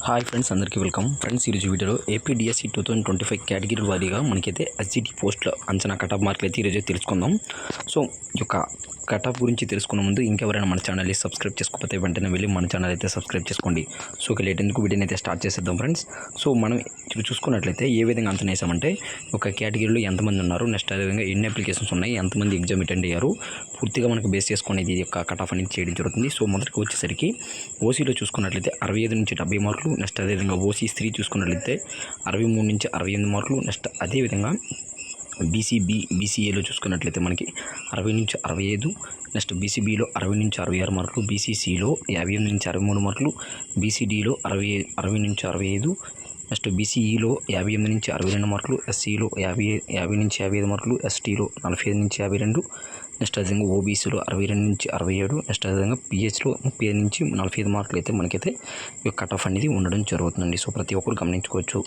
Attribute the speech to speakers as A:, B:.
A: Hi friends, అందరికీ welcome. Friends, ఈరోజు వీడియోలో ఏపీడిఎస్సి 2025 కేటగిరీ వారీగా మనకైతే ఎస్జిటి పోస్టుల అంచనా కటాఫ్ మార్కులు అయితే ఈరోజు తెలుసుకుందాం. సో ఈ యొక్క కటాఫ్ గురించి తెలుసుకున్న ముందు ఇంకెవరైనా మన ఛానల్ని సబ్స్క్రైబ్ చేసుకోకపోతే వెంటనే వెళ్ళి మన ఛానల్ అయితే సబ్స్క్రైబ్ చేసుకోండి. సో లేట్ ఎందుకు వీడియోని అయితే స్టార్ట్ చేసేద్దాం ఫ్రెండ్స్. సో మనం ఇప్పుడు చూసుకున్నట్లయితే ఏ విధంగా అంచనా వేసామంటే ఒక కేటగిరీలో ఎంతమంది ఉన్నారు, నెక్స్ట్ అదేవిధంగా ఎన్ని అప్లికేషన్స్ ఉన్నాయి, ఎంతమంది ఎగ్జామ్ అటెండ్ అయ్యారు, పూర్తిగా మనకు బేస్ చేసుకుని ఇది యొక్క కటాఫ్ అనేది చేయడం జరుగుతుంది. సో మొదటికి వచ్చేసరికి ఓసీలో చూసుకున్నట్లయితే 65 నుంచి 70 మార్కులు, నెక్స్ట్ అదేవిధంగా ఓసీ స్త్రీ చూసుకున్నట్లయితే 63 నుంచి 68 మార్కులు, నెక్స్ట్ అదేవిధంగా బీసీఏలో చూసుకున్నట్లయితే మనకి 60 నుంచి 65, నెక్స్ట్ బీసీబీలో 60 నుంచి 66 మార్కులు, బీసీసీలో 58 నుంచి 63 మార్కులు, బీసీడీలో 60 నుంచి 65, నెక్స్ట్ బీసీఈలో 58 నుంచి 62 మార్కులు, ఎస్సీలో 50 నుంచి 55 మార్కులు, ఎస్టీలో 45 నుంచి 52, నెక్స్ట్ అదేవిధంగా ఓబీసీలో 62 నుంచి 67, నెక్స్ట్ అదేవిధంగా పిహెచ్లో 35 నుంచి 45 మార్కులు అయితే మనకైతే ఈ కట్ ఆఫ్ అనేది ఉండడం జరుగుతుందండి. సో ప్రతి ఒక్కరు గమనించుకోవచ్చు.